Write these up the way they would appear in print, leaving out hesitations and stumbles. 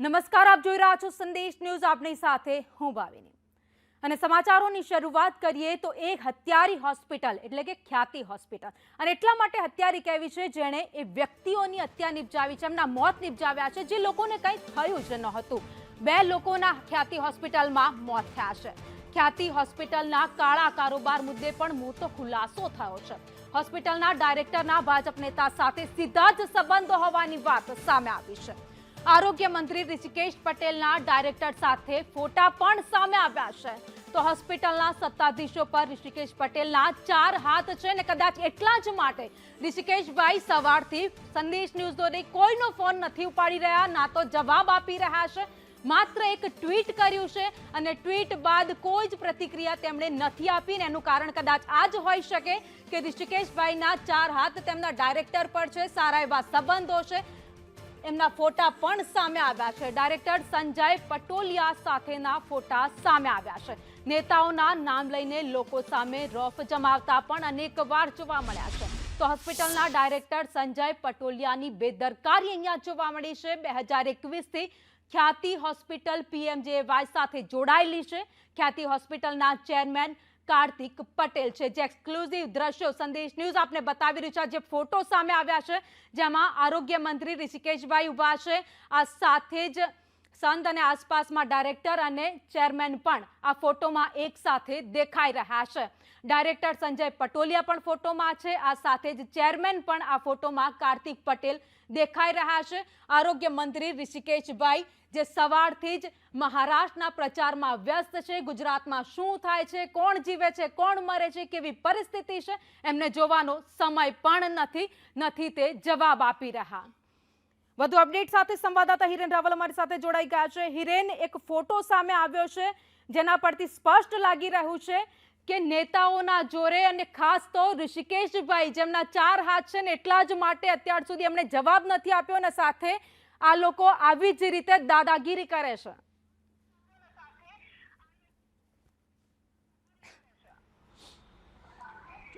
નમસ્કાર, આપ જોઈ રહ્યા છો સંદેશ ન્યૂઝ. આપની સાથે હું ભાવિની અને સમાચારોની શરૂઆત કરીએ તો એક હત્યારી હોસ્પિટલ એટલે કે ખ્યાતિ હોસ્પિટલ, અને એટલા માટે હત્યારી કહેવી છે જેણે એ વ્યક્તિઓની હત્યા નિપજાવી છે, એમના મોત નિપજાવ્યા છે જે લોકોને કંઈ થયું જ નહોતું. 2 લોકોના ખ્યાતિ હોસ્પિટલમાં મોત થયા છે. ખ્યાતિ હોસ્પિટલના કાળા કારોબાર મુદ્દે પણ મોટો ખુલાસો થયો છે. હોસ્પિટલના ડાયરેક્ટરના ભાજપ નેતા સાથે સીધા જ સંબંધો હોવાની વાત સામે આવી છે. આરોગ્ય મંત્રી ઋષિકેશ પટેલના ડાયરેક્ટર સાથે ફોટા પણ સામે આવ્યા છે. તો હોસ્પિટલના સત્તાધીશો પર ઋષિકેશ પટેલના 4 હાથ છે ને કદાચ એટલા જ માટે ઋષિકેશભાઈ સવારથી સંદેશ ન્યૂઝ કોઈનો ફોન નથી ઉપાડી રહ્યા, ના તો જવાબ આપી રહ્યા છે. માત્ર એક ટ્વીટ કર્યું છે અને ટ્વીટ બાદ કોઈ જ પ્રતિક્રિયા તેમણે નથી આપી, ને એનું કારણ કદાચ આ જ હોઈ શકે કે ઋષિકેશભાઈના 4 હાથ તેમના ડાયરેક્ટર પર છે, સારા એવા સંબંધો છે. એમના ફોટા પણ સામે આવ્યા છે. ડાયરેક્ટર સંજય પટોલિયા સાથેના ફોટા સામે આવ્યા છે. નેતાઓના નામ લઈને લોકો સામે રોફ જમાવતા પણ અનેકવાર જોવા મળ્યા છે. તો હોસ્પિટલના ડાયરેક્ટર સંજય પટોલિયાની બેદરકારી અહીંયા જોવા મળી છે. 2021થી ખ્યાતિ હોસ્પિટલ PMJY સાથે જોડાયેલી છે. ખ્યાતિ હોસ્પિટલના ચેરમેન કાર્તિક પટેલ છે. જે એક્સક્લુઝિવ દ્રશ્યો સંદેશ ન્યૂઝ આપને બતાવી રહ્યું છે, જે ફોટો સામે આવ્યા છે જેમાં આરોગ્ય મંત્રી ઋષિકેશભાઈ ઉભા છે. આ સાથે જ સંત અને આસપાસમાં ડાયરેક્ટર અને ચેરમેન પણ આ ફોટોમાં એક સાથે દેખાઈ રહ્યા છે. ડાયરેક્ટર સંજય પટોલિયા પણ ફોટોમાં છે. આ સાથે જ ચેરમેન પણ આ ફોટોમાં કાર્તિક પટેલ દેખાઈ રહ્યા છે. આરોગ્ય મંત્રી ઋષિકેશભાઈ જે સવારથી જ મહારાષ્ટ્રના પ્રચારમાં વ્યસ્ત છે. ગુજરાતમાં શું થાય છે, કોણ જીવે છે, કોણ મરે છે, કેવી પરિસ્થિતિ છે, એમને જોવાનો સમય પણ નથી તે જવાબ આપી રહ્યા. વધુ અપડેટ સાથે સંવાદદાતા હિરેન રાવલ અમારી સાથે જોડાઈ ગયા છે. હિરેન, એક ફોટો સામે આવ્યો છે જેના પરથી સ્પષ્ટ લાગી રહ્યું છે કે નેતાઓના જોરે, અને ખાસ તો ઋષિકેશભાઈ જેમના 4 હાથ છે ને એટલા જ માટે અત્યાર સુધી એમણે જવાબ નથી આપ્યો, અને સાથે આ લોકો આવી જ રીતે દાદાગીરી કરે છે.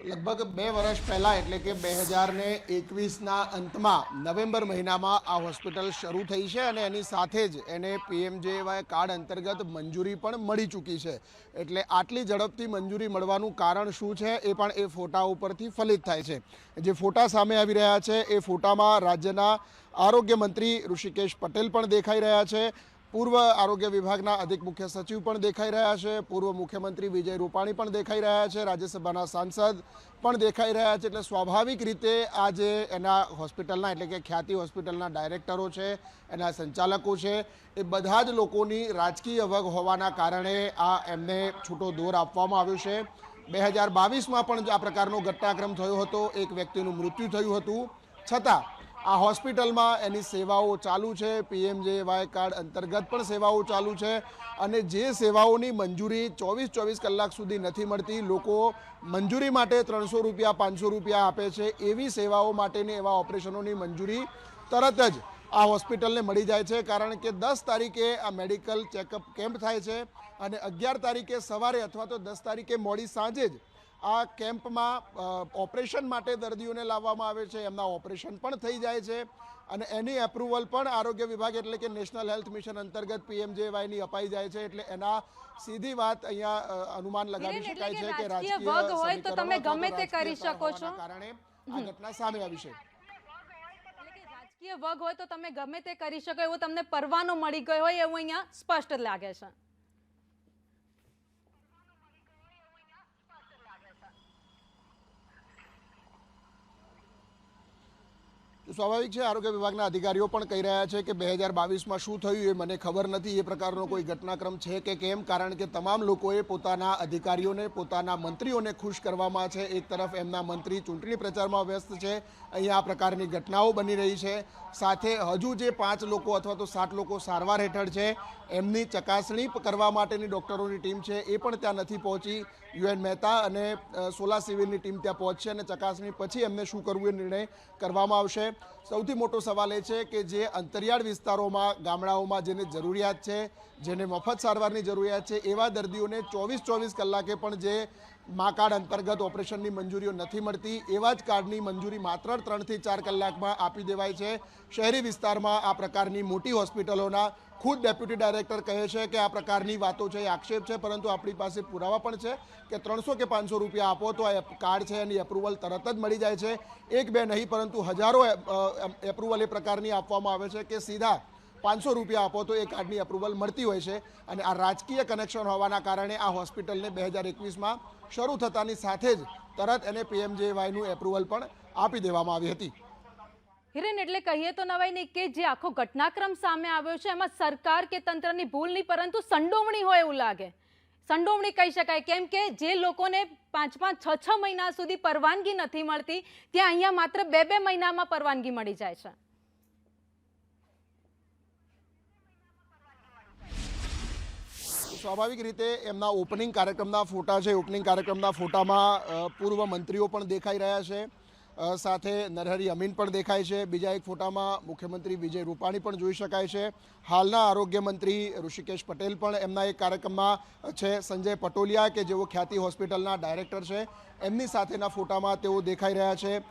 લગભગ 2 વર્ષ પહેલા એટલે કે 2021ના અંતમાં નવેમ્બર મહિનામાં આ હોસ્પિટલ શરૂ થઈ છે, અને એની સાથે જ એને PMJY કાર્ડ અંતર્ગત મંજૂરી પણ મળી ચૂકી છે. એટલે આટલી ઝડપથી મંજૂરી મળવાનું કારણ શું છે એ પણ એ ફોટા ઉપરથી ફલિત થાય છે. જે ફોટા સામે આવી રહ્યા છે એ ફોટામાં રાજ્યના આરોગ્ય મંત્રી ઋષિકેશ પટેલ પણ દેખાઈ રહ્યા છે. પૂર્વ આરોગ્ય વિભાગના અધિક મુખ્ય સચિવ પણ દેખાઈ રહ્યા છે. પૂર્વ મુખ્યમંત્રી વિજય રૂપાણી પણ દેખાઈ રહ્યા છે. રાજ્યસભાના સાંસદ પણ દેખાઈ રહ્યા છે. એટલે સ્વાભાવિક રીતે આ જે એના હોસ્પિટલના એટલે કે ખ્યાતિ હોસ્પિટલના ડાયરેક્ટરો છે, એના સંચાલકો છે, એ બધા જ લોકોની રાજકીય વગ હોવાના કારણે આ એમને છૂટો દોર આપવામાં આવ્યો છે. 2022માં પણ આ પ્રકારનો ઘટનાક્રમ થયો હતો. એક વ્યક્તિનું મૃત્યુ થયું હતું. છતાં આ હોસ્પિટલમાં એની સેવાઓ ચાલુ છે. PMJY કાર્ડ અંતર્ગત પણ સેવાઓ ચાલુ છે, અને જે સેવાઓની મંજૂરી 24 કલાક સુધી નથી મળતી, લોકો મંજૂરી માટે 300 રૂપિયા 500 રૂપિયા આપે છે, એવી સેવાઓ માટેની એવા ઓપરેશનોની મંજૂરી તરત જ આ હોસ્પિટલને મળી જાય છે. કારણ કે 10 તારીખે આ મેડિકલ ચેકઅપ કેમ્પ થાય છે, અને 11 તારીખે સવારે અથવા તો 10 તારીખે મોડી સાંજે જ આ કેમ્પમાં ઓપરેશન માટે દર્દીઓને લાવવામાં આવે છે. એમના ઓપરેશન પણ થઈ જાય છે, અને એની એપ્રુવલ પણ આરોગ્ય વિભાગ એટલે કે નેશનલ હેલ્થ મિશન અંતર્ગત PMJYની અપાઈ જાય છે. એટલે એના સીધી વાત અહીંયા અનુમાન લગાવી શકાય છે કે રાજકીય વગ હોય તો તમે ગમે તે કરી શકો છો, કારણે આ ઘટના સામે આવી છે. રાજકીય વગ હોય તો તમે ગમે તે કરી શકો એવું તમને પરવાનો મળી ગયો હોય એવું અહીંયા સ્પષ્ટ લાગે છે. સ્વાભાવિક છે, આરોગ્ય વિભાગના અધિકારીઓ પણ કહી રહ્યા છે કે 2022માં શું થયું એ મને ખબર નથી. એ પ્રકારનો કોઈ ઘટનાક્રમ છે કે કેમ, કારણ કે તમામ લોકોએ પોતાના અધિકારીઓને, પોતાના મંત્રીઓને ખુશ કરવામાં છે. એક તરફ એમના મંત્રી ચૂંટણી પ્રચારમાં વ્યસ્ત છે, અહીંયા આ પ્રકારની ઘટનાઓ બની રહી છે. સાથે હજુ જે 5 લોકો અથવા તો 7 લોકો સારવાર હેઠળ છે, એમની ચકાસણી કરવા માટેની ડૉક્ટરોની ટીમ છે એ પણ ત્યાં નથી પહોંચી. UN મહેતા અને સોલા સિવિલની ટીમ ત્યાં પહોંચશે, અને ચકાસણી પછી એમને શું કરવું એ નિર્ણય કરવામાં આવશે. સૌથી મોટો સવાલ એ છે કે જે અંતરિયાળ વિસ્તારોમાં, ગામડાઓમાં જેને જરૂરિયાત છે, જેને મફત સારવારની જરૂરિયાત છે, એવા દર્દીઓને 24 કલાકે પણ જે મા કાર્ડ અંતર્ગત ઓપરેશનની મંજૂરીઓ નથી મળતી, એવા જ કાર્ડની મંજૂરી માત્ર 3 થી 4 કલાકમાં આપી દેવાય છે. શહેરી વિસ્તારમાં આ પ્રકારની મોટી હોસ્પિટલોના ખુદ ડેપ્યુટી ડાયરેક્ટર કહે છે કે આ પ્રકારની વાતો છે એ આક્ષેપ છે, પરંતુ આપણી પાસે પુરાવા પણ છે કે 300 કે 500 રૂપિયા આપો તો આ કાર્ડ છે એની એપ્રુવલ તરત જ મળી જાય છે. એક બે નહીં પરંતુ હજારો એપ્રુવલ એ પ્રકારની આપવામાં આવે છે કે સીધા 500 રૂપિયા આપો તો એ કાર્ડની એપ્રુવલ મળતી હોય છે. અને આ રાજકીય કનેક્શન હોવાના કારણે આ હોસ્પિટલને 2021માં શરૂ થતાની સાથે જ તરત એને PMJAYનું એપ્રુવલ પણ આપી દેવામાં આવી હતી. હિરેન, એટલે કહીએ તો નવાઈ નહીં કે જે આખો ઘટનાક્રમ સામે આવ્યો છે એમાં સરકાર કે તંત્રની ભૂલ નહીં પરંતુ સંડોવણી હોય એવું લાગે. સંડોવણી કહી શકાય, કેમ કે જે લોકોને 5-5, 6-6 મહિના સુધી પરવાનગી નથી મળતી ત્યાં અહીંયા માત્ર 2-2 મહિનામાં પરવાનગી મળી જાય છે. સ્વાભાવિક રીતે એમના ઓપનિંગ કાર્યક્રમના ફોટા છે. ઓપનિંગ કાર્યક્રમના ફોટામાં પૂર્વ મંત્રીઓ પણ દેખાઈ રહ્યા છે, સાથે નરહરી અમીન પણ દેખાય છે. બીજા એક ફોટામાં મુખ્યમંત્રી વિજય રૂપાણી પણ જોઈ શકાય છે. હાલના આરોગ્ય મંત્રી ઋષિકેશ પટેલ પણ એમના એક કાર્યક્રમમાં છે. સંજય પટોલિયા કે જેઓ ખ્યાતિ હોસ્પિટલના ડાયરેક્ટર છે, એમની સાથેના ફોટામાં તેઓ દેખાઈ રહ્યા છે.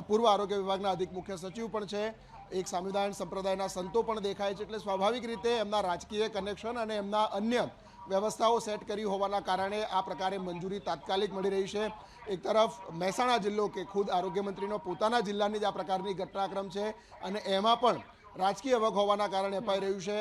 પૂર્વ આરોગ્ય વિભાગના અધિક મુખ્ય સચિવ પણ છે. એક સામુદાયિક સંપ્રદાયના સંતો પણ દેખાય છે. એટલે સ્વાભાવિક રીતે એમના રાજકીય કનેક્શન અને એમના અન્ય વ્યવસ્થાઓ સેટ કરી હોવાના કારણે આ પ્રકારે મંજૂરી તાત્કાલિક મળી રહી છે. એક તરફ મહેસાણા જિલ્લો કે ખુદ આરોગ્ય મંત્રીનો પોતાના જિલ્લાની જ આ પ્રકારની ઘટનાક્રમ છે અને એમાં પણ રાજકીય વગ હોવાના કારણે અપાઈ રહ્યું છે.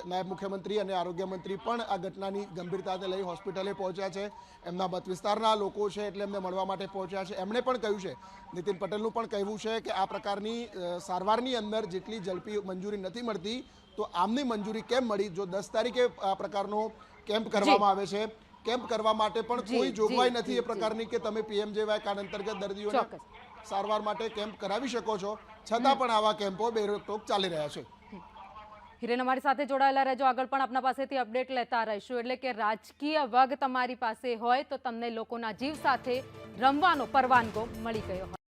નાયબ મુખ્યમંત્રી અને આરોગ્ય મંત્રી પણ આ ઘટનાની ગંભીરતાને લઈ હોસ્પિટલે પહોંચ્યા છે. એમના મત વિસ્તારના લોકો છે એટલે એમને મળવા માટે પહોંચ્યા છે. એમણે પણ કહ્યું છે, નીતિન પટેલનું પણ કહેવું છે કે આ પ્રકારની સારવારની અંદર જેટલી ઝડપી મંજૂરી નથી મળતી તો આમની મંજૂરી કેમ મળી. જો 10 તારીખે આ પ્રકારનો કેમ્પ કરવામાં આવે છે, કેમ્પ કરવા માટે પણ કોઈ જોગવાઈ નથી એ પ્રકારની કે તમે PMJAY કાર્ડ અંતર્ગત દર્દીઓને સારવાર માટે કેમ્પ કરાવી શકો છો, છતાં પણ આવા કેમ્પો બેરોકટોક ચાલી રહ્યા છે. હિરેન, અમારી સાથે જોડાયેલા રહેજો, આગળ પણ આપના પાસેથી અપડેટ લેતા રહીશું. એટલે કે રાજકીય વગ તમારી પાસે હોય તો તમને લોકોના જીવ સાથે રમવાનો પરવાનગો મળી ગયો હોય.